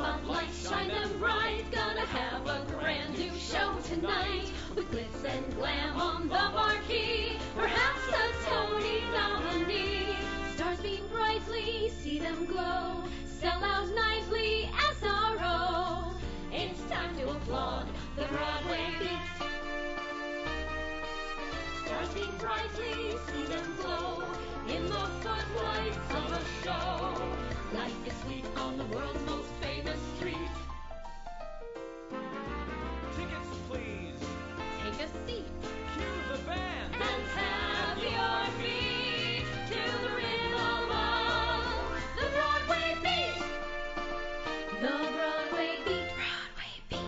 spotlights shine them bright. Gonna have a brand new show tonight with glitz and glam on the marquee. Perhaps a Tony nominee. Stars beam brightly, see them glow. Sell out nightly, SRO. It's time to applaud the Broadway beat. Stars beam brightly, see them glow in the footlights of a show. Life is sweet on the world's most famous street. Tickets, please. Take a seat Cue the band. and have your feet to the rhythm of the Broadway beat. The Broadway beat. Broadway beat.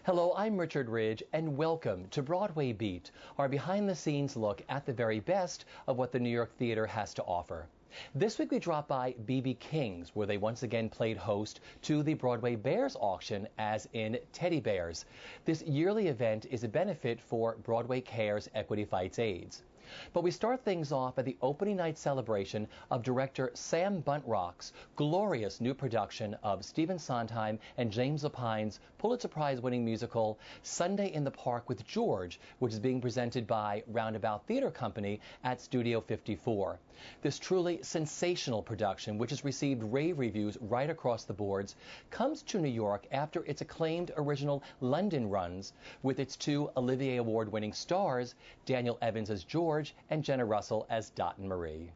Hello, I'm Richard Ridge, and welcome to Broadway Beat, our behind-the-scenes look at the very best of what the New York theater has to offer. This week we dropped by B.B. King's, where they once again played host to the Broadway Bears auction, as in teddy bears. This yearly event is a benefit for Broadway Cares Equity Fights AIDS. But we start things off at the opening night celebration of director Sam Buntrock's glorious new production of Stephen Sondheim and James Lapine's Pulitzer Prize-winning musical Sunday in the Park with George, which is being presented by Roundabout Theater Company at Studio 54. This truly sensational production, which has received rave reviews right across the boards, comes to New York after its acclaimed original London runs, with its two Olivier Award-winning stars, Daniel Evans as George and Jenna Russell as Dot and Marie.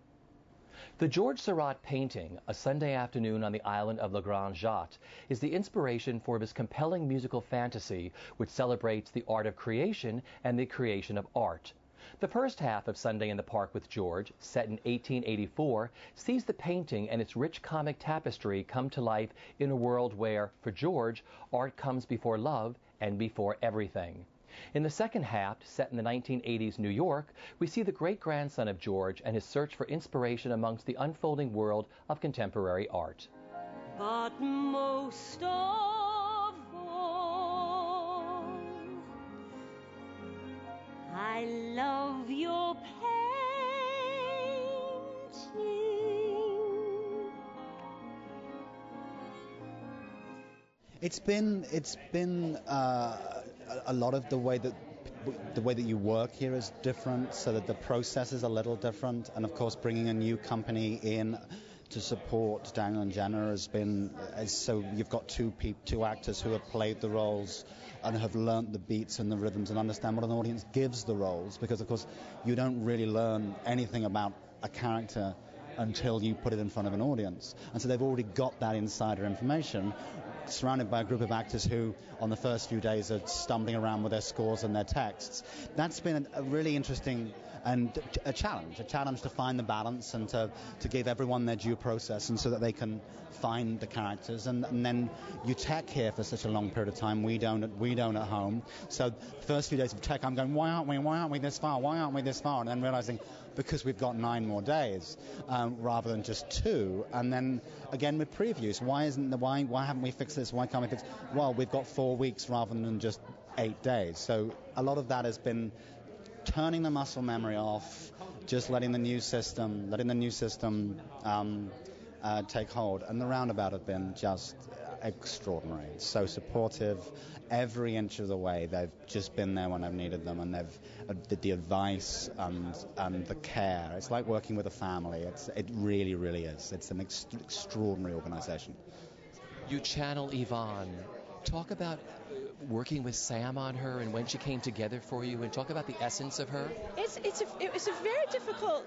The George Seurat painting, A Sunday Afternoon on the Island of La Grande Jatte, is the inspiration for this compelling musical fantasy which celebrates the art of creation and the creation of art. The first half of Sunday in the Park with George, set in 1884, sees the painting and its rich comic tapestry come to life in a world where, for George, art comes before love and before everything. In the second half, set in the 1980s New York, we see the great-grandson of George and his search for inspiration amongst the unfolding world of contemporary art. But most of all, I love your painting. It's been a lot of the way that you work here is different, so that the process is a little different, and of course bringing a new company in to support Daniel and Jenna has been so you've got two actors who have played the roles and have learnt the beats and the rhythms and understand what an audience gives the roles, because of course you don't really learn anything about a character until you put it in front of an audience, and so they've already got that insider information, surrounded by a group of actors who, on the first few days, are stumbling around with their scores and their texts. That's been a really interesting and a challenge to find the balance and to give everyone their due process, and so that they can find the characters. And then you tech here for such a long period of time. We don't at home. So the first few days of tech, I'm going, why aren't we this far? And then realizing, because we've got 9 more days rather than just 2. And then again with previews, why haven't we fixed this? Why can't we fix? Well, we've got 4 weeks rather than just 8 days. So a lot of that has been turning the muscle memory off, just letting the new system take hold. And the Roundabout have been just extraordinary. So supportive every inch of the way. They've just been there when I've needed them, and they've the advice and the care. It's like working with a family. It really, really is. It's an extraordinary organization. You channel Yvonne. Talk about working with Sam on her and when she came together for you, and talk about the essence of her. It was a very difficult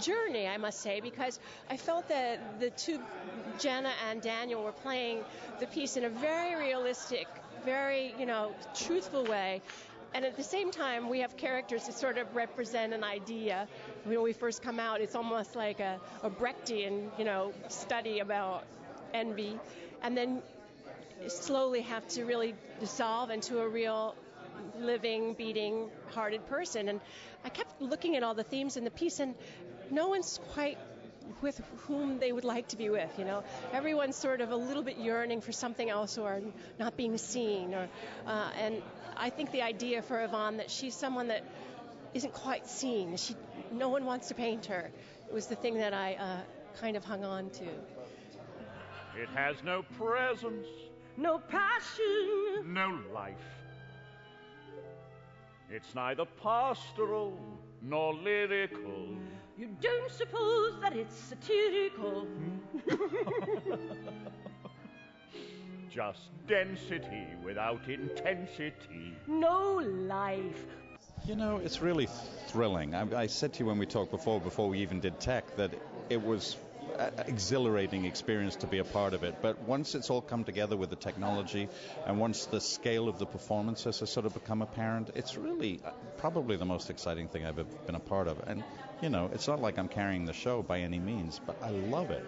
journey, I must say, because I felt that the two, Jenna and Daniel, were playing the piece in a very realistic, very, truthful way. And at the same time, we have characters that sort of represent an idea. When we first come out, it's almost like a Brechtian, study about envy. And then slowly have to really dissolve into a real living, beating, hearted person. And I kept looking at all the themes in the piece, and no one's quite with whom they would like to be with, Everyone's sort of a little bit yearning for something else, or not being seen. And I think the idea for Yvonne, that she's someone that isn't quite seen, no one wants to paint her, was the thing that I kind of hung on to. It has no presence, No passion. no life. It's neither pastoral nor lyrical. You don't suppose that it's satirical. Just density without intensity. No life. You know, it's really thrilling. I said to you when we talked before we even did tech, that it was an exhilarating experience to be a part of it. But once it's all come together with the technology, and once the scale of the performances has sort of become apparent, it's really probably the most exciting thing I've ever been a part of. And, you know, it's not like I'm carrying the show by any means, but I love it.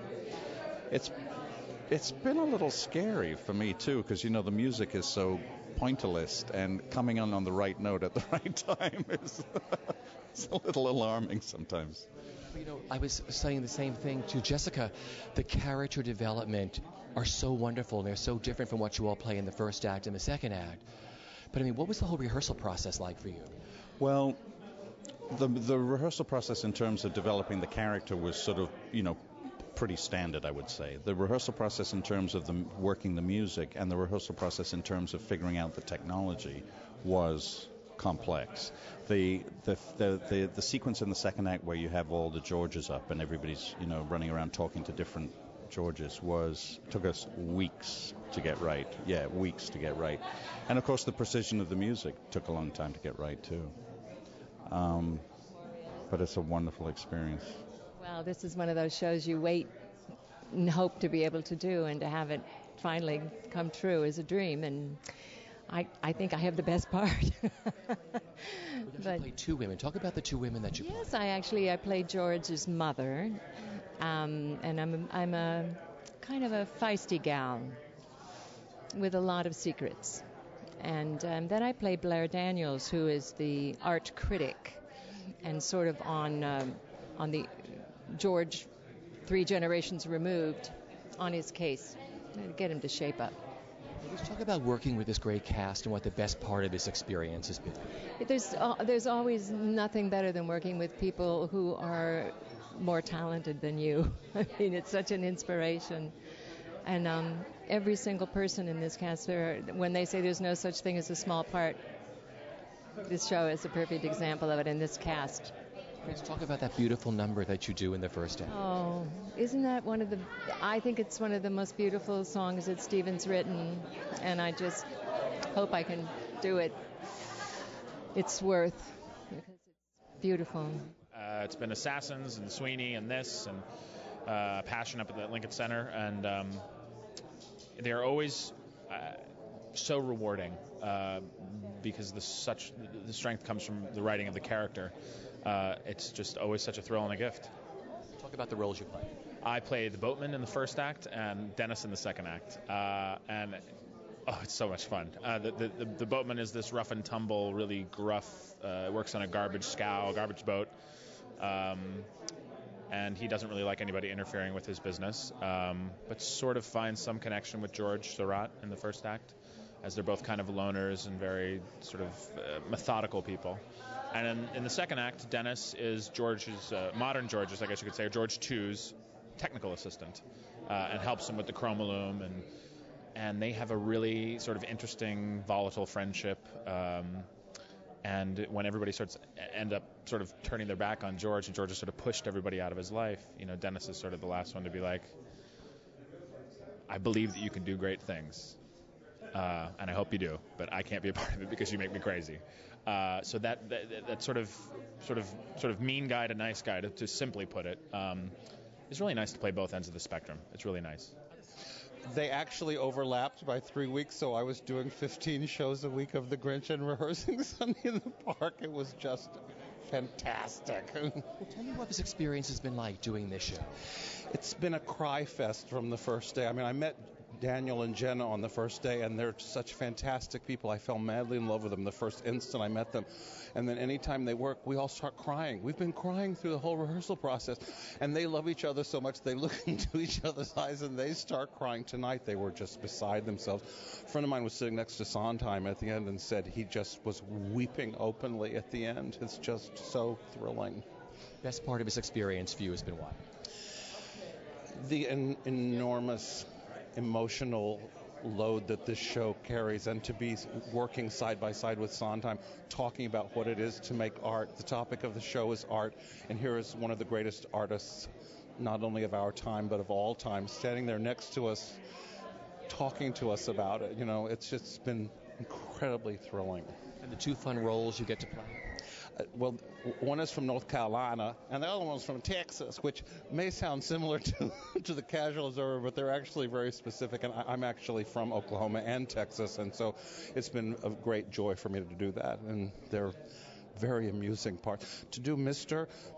It's been a little scary for me, too, because, you know, the music is so pointillist, and coming on the right note at the right time is it's a little alarming sometimes. You know, I was saying the same thing to Jessica. The character development are so wonderful, and they're so different from what you all play in the first act and the second act. But, I mean, what was the whole rehearsal process like for you? Well, the rehearsal process in terms of developing the character was sort of, you know, pretty standard, I would say. The rehearsal process in terms of working the music and the rehearsal process in terms of figuring out the technology was complex. The sequence in the second act where you have all the Georges up and everybody's, you know, running around talking to different Georges took us weeks to get right. Yeah, weeks to get right. And of course the precision of the music took a long time to get right too. But it's a wonderful experience. Well, this is one of those shows you wait and hope to be able to do, and to have it finally come true is a dream, and I think I have the best part. But you played two women. Talk about the two women that you played. Yes, I played George's mother, and I'm a kind of a feisty gal with a lot of secrets. And then I played Blair Daniels, who is the art critic, and sort of on the George 3 generations removed on his case, to get him to shape up. Let's talk about working with this great cast and what the best part of this experience has been. There's always nothing better than working with people who are more talented than you. I mean, it's such an inspiration. And every single person in this cast, when they say there's no such thing as a small part, this show is a perfect example of it in this cast. Let's talk about that beautiful number that you do in the first act. Oh, isn't that I think it's one of the most beautiful songs that Stephen's written, and I just hope I can do it. It's worth, because it's beautiful. It's been Assassins and Sweeney and this and Passion up at the Lincoln Center, and they're always so rewarding because the strength comes from the writing of the character. It's just always such a thrill and a gift. Talk about the roles you play. I play the boatman in the first act and Dennis in the second act. And it's so much fun. The boatman is this rough and tumble, really gruff, works on a garbage boat. And he doesn't really like anybody interfering with his business, but sort of finds some connection with George Surratt in the first act, as they're both kind of loners and very sort of methodical people. And in the second act, Dennis is George's, modern George's, I guess you could say, George II's technical assistant, and helps him with the chromaloom, and they have a really sort of interesting, volatile friendship. And when everybody end up sort of turning their back on George, and George has sort of pushed everybody out of his life, you know, Dennis is sort of the last one to be like, I believe that you can do great things. And I hope you do, but I can't be a part of it because you make me crazy. So that sort of mean guy to nice guy, to simply put it, is really nice to play both ends of the spectrum. It's really nice. They actually overlapped by 3 weeks, so I was doing 15 shows a week of The Grinch and rehearsing Sunday in the Park. It was just fantastic. Well, tell me what this experience has been like doing this show. It's been a cry fest from the first day. I mean, I met Daniel and Jenna on the first day, and they're such fantastic people. I fell madly in love with them the first instant I met them. And then anytime they work, we all start crying. We've been crying through the whole rehearsal process. And they love each other so much, they look into each other's eyes and they start crying. Tonight, they were just beside themselves. A friend of mine was sitting next to Sondheim at the end and said he just was weeping openly at the end. It's just so thrilling. Best part of this experience for you has been what? The enormous emotional load that this show carries, and to be working side by side with Sondheim, talking about what it is to make art. The topic of the show is art, and here is one of the greatest artists, not only of our time, but of all time, standing there next to us, talking to us about it. It's just been incredibly thrilling. And the two fun roles you get to play? Well, one is from North Carolina, and the other one's from Texas, which may sound similar to the casual observer, but they're actually very specific. And I'm actually from Oklahoma and Texas, and so it's been a great joy for me to do that. And they're very amusing parts. To do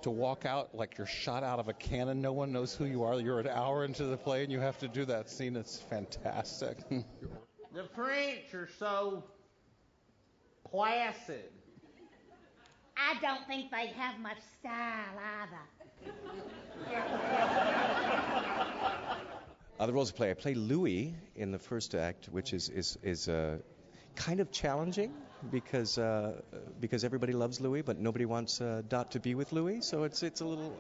to walk out like you're shot out of a cannon, no one knows who you are. You're an hour into the play, and you have to do that scene. It's fantastic. The French are so placid. I don't think they have much style either. The roles I play Louis in the first act, which is kind of challenging because everybody loves Louis, but nobody wants Dot to be with Louis. So it's a little.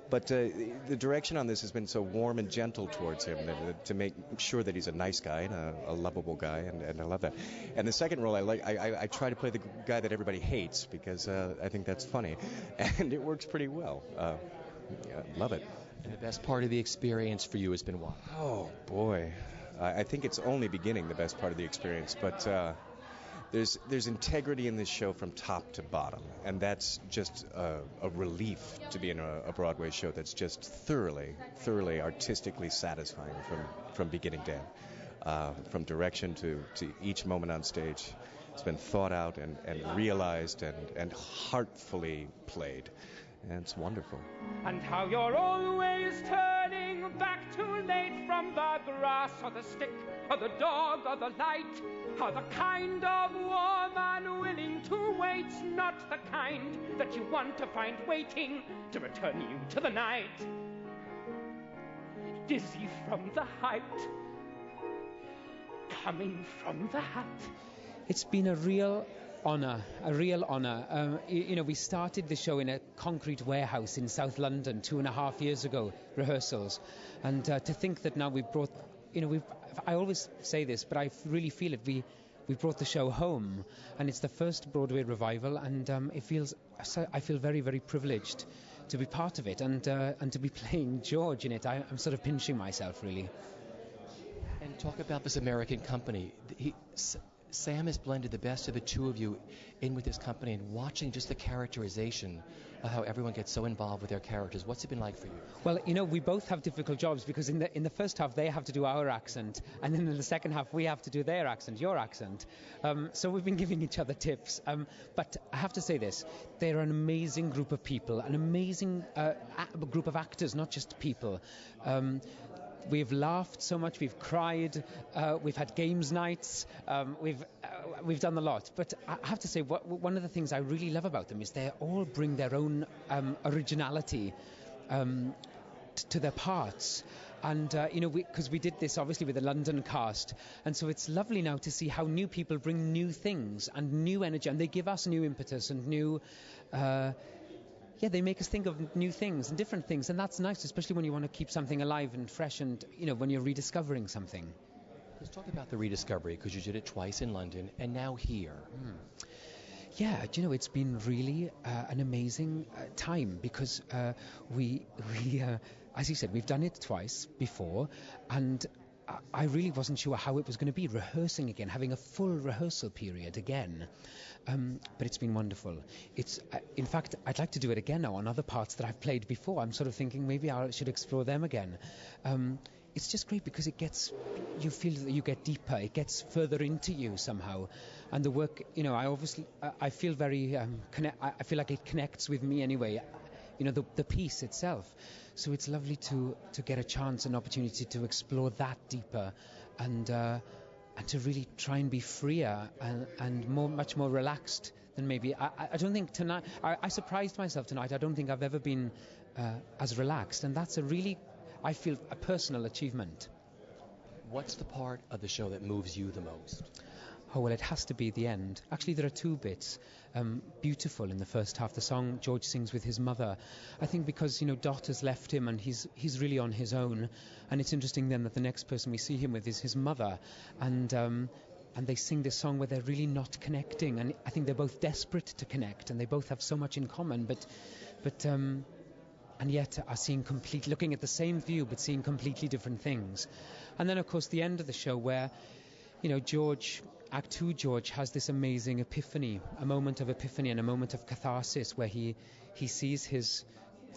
But the direction on this has been so warm and gentle towards him to make sure that he's a nice guy and a lovable guy, and I love that. And the second role I try to play the guy that everybody hates because I think that's funny, and it works pretty well. Love it. And the best part of the experience for you has been what? Oh boy, I think it's only beginning, the best part of the experience, but. There's integrity in this show from top to bottom, and that's just a relief to be in a Broadway show that's just thoroughly artistically satisfying from beginning to end, from direction to each moment on stage. It's been thought out and realized and heartfully played, and it's wonderful. And how you're always turning back too late from the grass or the stick or the dog or the light. How the kind of woman willing to wait's not the kind that you want to find waiting to return you to the night. Dizzy from the height, coming from the hat. It's been a real honor. We started the show in a concrete warehouse in South London 2.5 years ago, rehearsals. And to think that now we've brought, I always say this, but I really feel it. We brought the show home, and it's the first Broadway revival, and I feel very, very privileged to be part of it and to be playing George in it. I'm sort of pinching myself, really. And talk about this American company. Sam has blended the best of the two of you in with this company, and watching just the characterization of how everyone gets so involved with their characters. What's it been like for you? Well, we both have difficult jobs because in the first half they have to do our accent, and then in the second half we have to do their accent, your accent. So we've been giving each other tips. But I have to say this: they're an amazing group of people, an amazing group of actors, not just people. We've laughed so much, we've cried, we've had games nights, we've done a lot. But I have to say, one of the things I really love about them is they all bring their own originality to their parts. And, because we did this obviously with the London cast, and so it's lovely now to see how new people bring new things and new energy, and they give us new impetus and new... they make us think of new things and different things, and that's nice, especially when you want to keep something alive and fresh, and when you're rediscovering something. Let's talk about the rediscovery, because you did it twice in London and now here. Yeah, it's been really an amazing time, because we as you said, we've done it twice before, and I really wasn't sure how it was going to be, rehearsing again, having a full rehearsal period again. But it's been wonderful. In fact, I'd like to do it again now on other parts that I've played before. I'm sort of thinking maybe I should explore them again. It's just great because you feel that you get deeper. It gets further into you somehow. And the work, I feel very, I feel like it connects with me anyway. The piece itself. So it's lovely to get a chance, an opportunity to explore that deeper, and to really try and be freer and much more relaxed than maybe. I don't think tonight. I surprised myself tonight. I don't think I've ever been as relaxed, and that's I feel, a personal achievement. What's the part of the show that moves you the most? oh, well, it has to be the end. Actually, there are two bits beautiful in the first half. The song George sings with his mother. I think because, Dot has left him and he's really on his own. And it's interesting then that the next person we see him with is his mother. And they sing this song where they're really not connecting. And I think they're both desperate to connect, and they both have so much in common. But and yet are looking at the same view, but seeing completely different things. And then, of course, the end of the show where, George, Act 2 George has this amazing epiphany, a moment of epiphany and a moment of catharsis where he sees his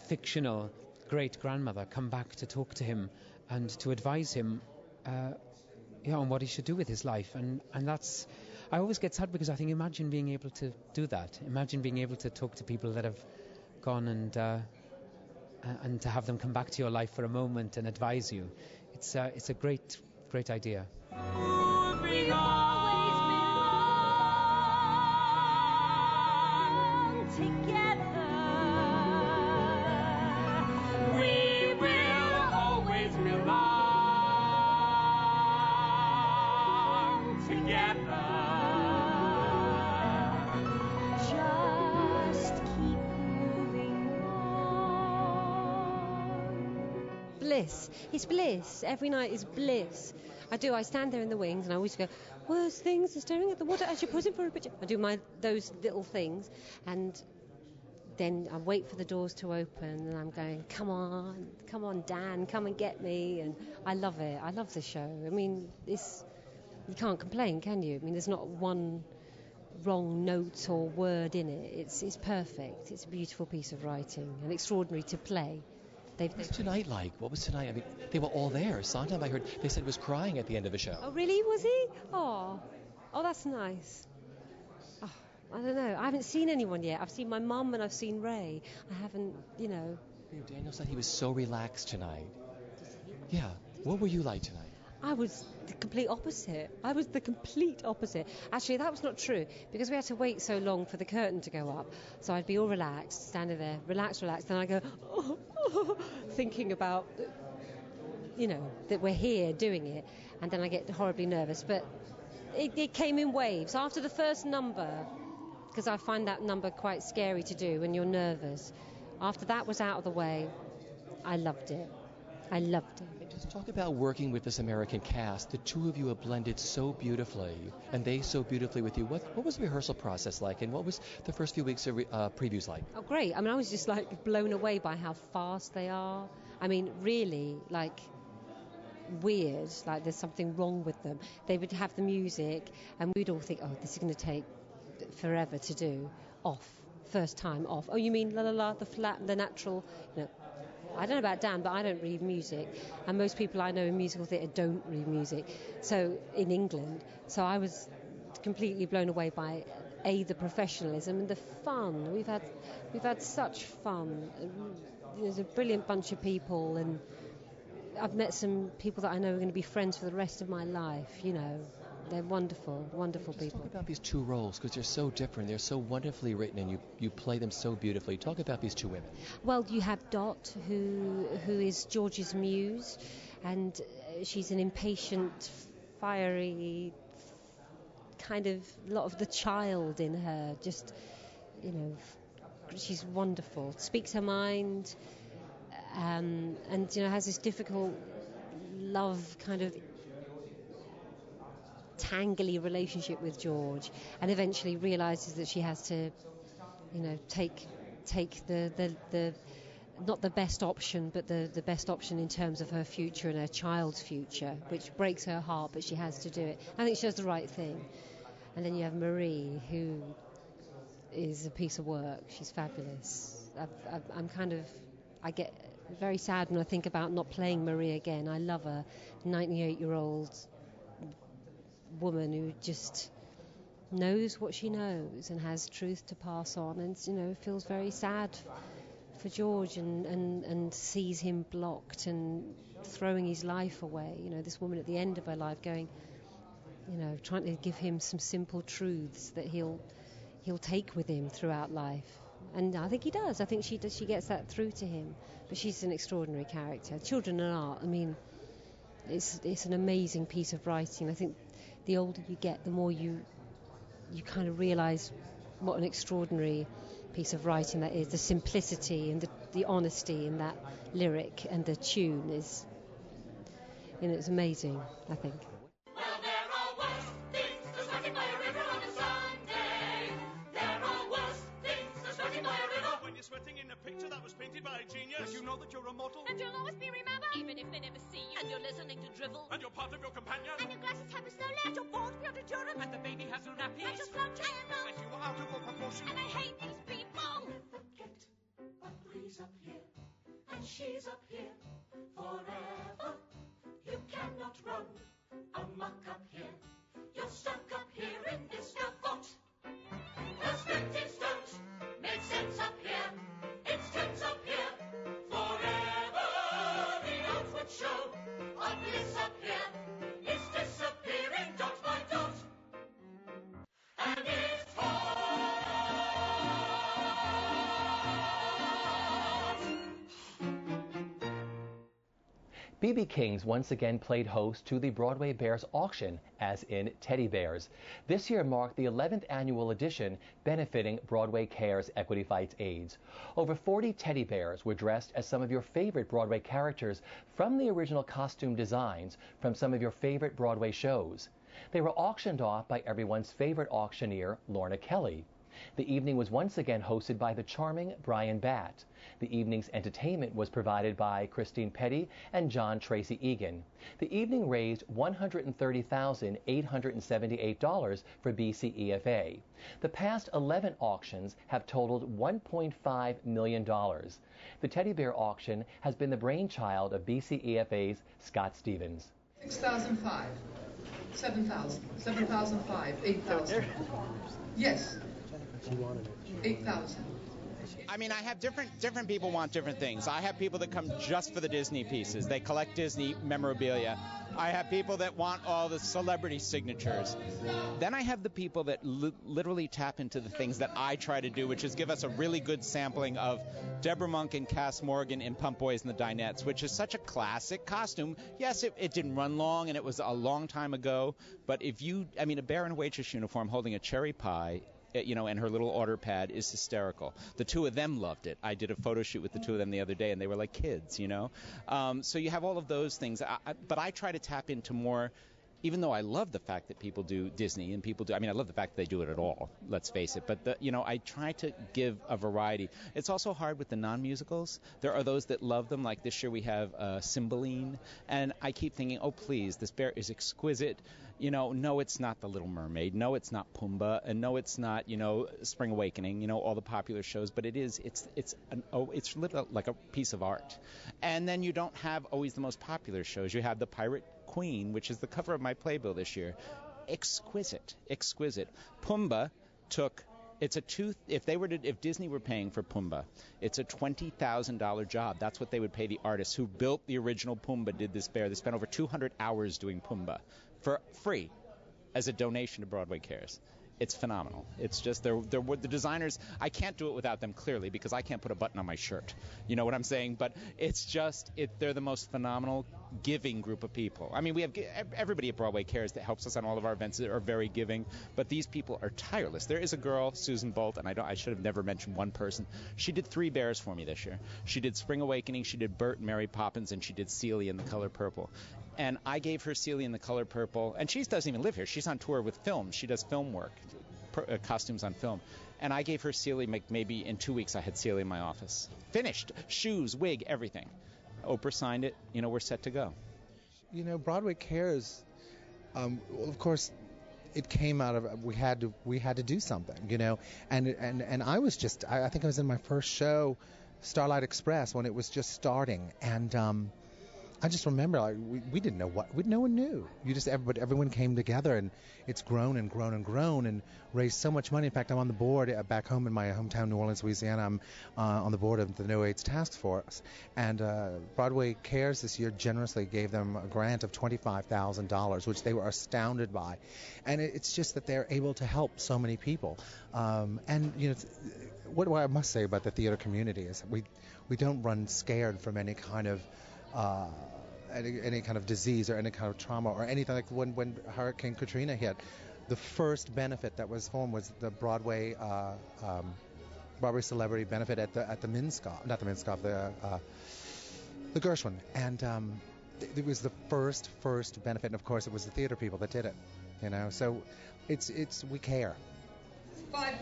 fictional great-grandmother come back to talk to him and to advise him on what he should do with his life. And that's... I always get sad because I think, imagine being able to do that. Imagine being able to talk to people that have gone and to have them come back to your life for a moment and advise you. It's a great idea. We always belong together. We will always belong together. Just keep moving on. Bliss. It's bliss. Every night is bliss. I stand there in the wings and I always go, worst things are staring at the water as you're posing for a picture. I do those little things, and then I wait for the doors to open and I'm going, come on Dan, come and get me. And I love it. I love the show. I mean, you can't complain, can you? I mean, there's not one wrong note or word in it. It's perfect. It's a beautiful piece of writing and extraordinary to play. What was tonight like? What was tonight? I mean, they were all there. Sondheim, I heard, they said was crying at the end of the show. Oh, really? Was he? Oh, that's nice. Oh, I don't know. I haven't seen anyone yet. I've seen my mum and I've seen Ray. I haven't, Daniel said he was so relaxed tonight. Yeah. What were you like tonight? I was the complete opposite. Actually, that was not true, because we had to wait so long for the curtain to go up. So I'd be all relaxed, standing there, relaxed. Then I go, thinking about, that we're here doing it. And then I get horribly nervous. But it came in waves. After the first number, because I find that number quite scary to do when you're nervous. After that was out of the way, I loved it. And just talk about working with this American cast. The two of you have blended so beautifully, and they so beautifully with you. What was the rehearsal process like, and what was the first few weeks of previews like? Oh, great. I mean, I was just blown away by how fast they are. I mean, really, weird, there's something wrong with them. They would have the music, and we'd all think, oh, this is going to take forever to do. First time off. Oh, you mean the flat, the natural, I don't know about Dan, but I don't read music, and most people I know in musical theatre don't read music. So in England, I was completely blown away by the professionalism and the fun. We've had such fun. There's a brilliant bunch of people, and I've met some people that I know are going to be friends for the rest of my life. They're wonderful, wonderful people. Talk about these two roles, because they're so different. They're so wonderfully written, and you play them so beautifully. Talk about these two women. Well, you have Dot, who is George's muse, and she's an impatient, fiery, kind of lot of the child in her. Just, she's wonderful. Speaks her mind, and has this difficult love kind of tangly relationship with George, and eventually realizes that she has to, take the not the best option, but the best option in terms of her future and her child's future, which breaks her heart, but she has to do it. I think she does the right thing. And then you have Marie, who is a piece of work. She's fabulous. I get very sad when I think about not playing Marie again. I love her, 98-year-old woman who just knows what she knows and has truth to pass on, and feels very sad for George and sees him blocked and throwing his life away. This woman at the end of her life going, trying to give him some simple truths that he'll take with him throughout life. And I think he does. I think she gets that through to him. But she's an extraordinary character. Children and Art, I mean, it's an amazing piece of writing. I think the older you get, the more you kind of realise what an extraordinary piece of writing that is. The simplicity and the honesty in that lyric and the tune is, it's amazing, I think. Well, there are worse things than sweating by a river on a Sunday. There are worse things than sweating by a river. When you're sweating in a picture that was painted by a genius. And you know that you're immortal. And you'll always be remembered, even if they never see you. And you're listening to drivel. And you're part of your companion. And your glasses happen slowly. And your balls beyond endurance. And the baby has no nappies. And your slug triangle. And you are out of all proportion. And I hate these people. Forget a breeze up here. And she's up here forever. You cannot run amok up here. You're stuck up here in this fort. Perspectives don't make sense up here. It's tense up here forever. The outward show of bliss up here is disappearing dot by dot. And it's hot. B.B. King's once again played host to the Broadway Bears auction, as in Teddy Bears. This year marked the 11th annual edition, benefiting Broadway Cares Equity Fights AIDS. Over 40 teddy bears were dressed as some of your favorite Broadway characters from the original costume designs from some of your favorite Broadway shows. They were auctioned off by everyone's favorite auctioneer, Lorna Kelly. The evening was once again hosted by the charming Brian Batt. The evening's entertainment was provided by Christine Petty and John Tracy Egan. The evening raised $130,878 for BCEFA. The past 11 auctions have totaled $1.5 million. The teddy bear auction has been the brainchild of BCEFA's Scott Stevens. 6,005, 7,000, 7,005, 8,000. Yes. 8,000. I mean, I have different people want different things. I have people that come just for the Disney pieces. They collect Disney memorabilia. I have people that want all the celebrity signatures. Then I have the people that literally tap into the things that I try to do, which is give us a really good sampling of Deborah Monk and Cass Morgan in Pump Boys and the Dinettes, which is such a classic costume. Yes, it didn't run long, and it was a long time ago. But a bear in a waitress uniform holding a cherry pie, and her little order pad is hysterical. The two of them loved it. I did a photo shoot with the two of them the other day, and they were like kids, So you have all of those things. But I try to tap into more, even though I love the fact that people do Disney and I love the fact that they do it at all, let's face it. But, I try to give a variety. It's also hard with the non-musicals. There are those that love them. Like this year we have Cymbeline. And I keep thinking, oh, please, this bear is exquisite. No, it's not The Little Mermaid. No, it's not Pumbaa. And no, it's not, Spring Awakening, all the popular shows. But it's literally like a piece of art. And then you don't have always the most popular shows. You have the Pirate Queen, which is the cover of my playbill this year. Exquisite. Pumbaa took... If Disney were paying for Pumbaa, it's a $20,000 job. That's what they would pay the artists who built the original Pumbaa, did this bear. They spent over 200 hours doing Pumbaa for free as a donation to Broadway Cares. It's phenomenal. It's just the designers. I can't do it without them, clearly, because I can't put a button on my shirt. You know what I'm saying? But it's just they're the most phenomenal, giving group of people. I mean, we have everybody at Broadway Cares that helps us on all of our events that are very giving. But these people are tireless. There is a girl, Susan Bolt, and I should have never mentioned one person. She did 3 bears for me this year. She did Spring Awakening, she did Bert and Mary Poppins, and she did Celie in the color purple. And I gave her Celie in the color purple, and she doesn't even live here. She's on tour with film. She does film work, costumes on film. And I gave her Celie, maybe in 2 weeks I had Celie in my office. Finished. Shoes, wig, everything. Oprah signed it. We're set to go. Broadway Cares, of course, it came out of we had to do something, and I was just I think I was in my first show, Starlight Express, when it was just starting, and I just remember we didn't know no one knew. Everyone came together, and it's grown and grown and grown and raised so much money. In fact, I'm on the board back home in my hometown, New Orleans, Louisiana. I'm on the board of the No AIDS Task Force, and Broadway Cares this year generously gave them a grant of $25,000, which they were astounded by, and it's just that they're able to help so many people. And what I must say about the theater community is we don't run scared from any kind of any kind of disease or any kind of trauma or anything. Like when Hurricane Katrina hit, the first benefit that was home was the Broadway Celebrity Benefit at the Minskoff, not the Minskoff, the Gershwin, and it was the first benefit, and of course it was the theater people that did it, you know. So it's we care. $5,000.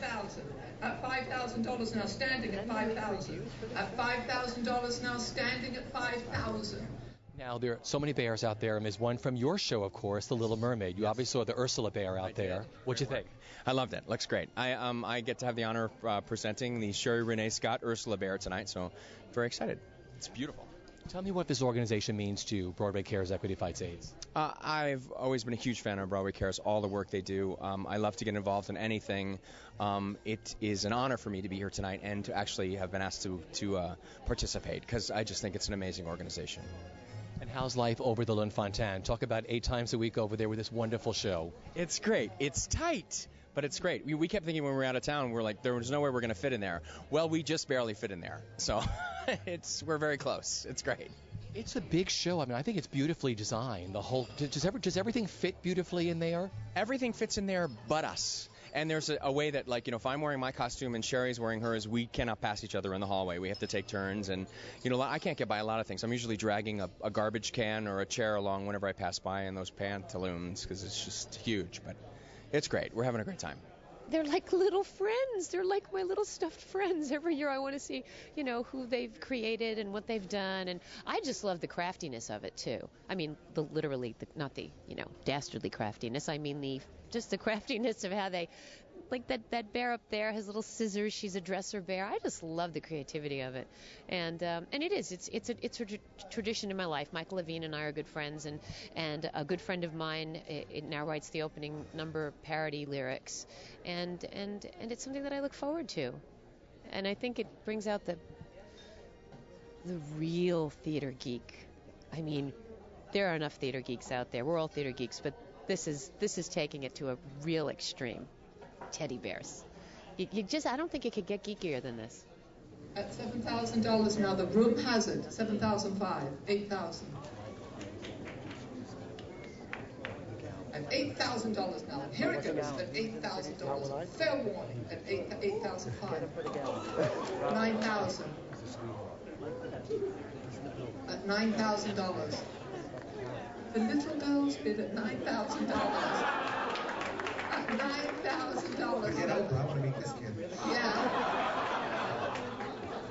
At $5,000 now, standing at $5,000. At $5,000 now, standing at $5,000. Now, there are so many bears out there, and there's one from your show, of course, The Little Mermaid. You obviously saw the Ursula bear out there. What'd you think? I loved it. Looks great. I get to have the honor of presenting the Sherry Renee Scott Ursula bear tonight, so very excited. It's beautiful. Tell me what this organization means to Broadway Cares Equity Fights AIDS. I've always been a huge fan of Broadway Cares, all the work they do. I love to get involved in anything. It is an honor for me to be here tonight and to actually have been asked to participate, because I just think it's an amazing organization. And how's life over the Lunfontaine? Talk about 8 times a week over there with this wonderful show. It's great. It's tight, but it's great. We kept thinking when we were out of town, we're like, there was no way we're going to fit in there. Well, we just barely fit in there. So we're very close. It's great. It's a big show. I mean, I think it's beautifully designed. The whole does everything fit beautifully in there? Everything fits in there but us. And there's a way that, like, you know, if I'm wearing my costume and Sherry's wearing hers, we cannot pass each other in the hallway. We have to take turns. And, you know, I can't get by a lot of things. I'm usually dragging a garbage can or a chair along whenever I pass by in those pantaloons, because it's just huge. But it's great. We're having a great time. They're like little friends. They're like my little stuffed friends. Every year I want to see, you know, who they've created and what they've done. And I just love the craftiness of it, too. I mean, not the, you know, dastardly craftiness. I mean, just the craftiness of how they, like that bear up there has little scissors. She's a dresser bear. I just love the creativity of it. And it's a tradition in my life. Michael Levine and I are good friends, and a good friend of mine it now writes the opening number parody lyrics, and it's something that I look forward to. And I think it brings out the real theater geek. I mean, there are enough theater geeks out there. We're all theater geeks, but this is taking it to a real extreme. Teddy bears. I don't think it could get geekier than this. At $7,000 now, the room has it. $7,500, $8,000. At $8,000 now. Here it goes at $8,000. Fair warning at $8,500. $9,000. At $9,000. The little girls bid at $9,000. $9,000. Get over. I want to meet this kid. Yeah.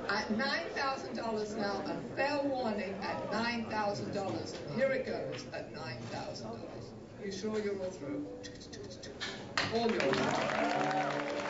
At $9,000 now, a fair warning at $9,000. And here it goes at $9,000. You sure you're all through? All yours.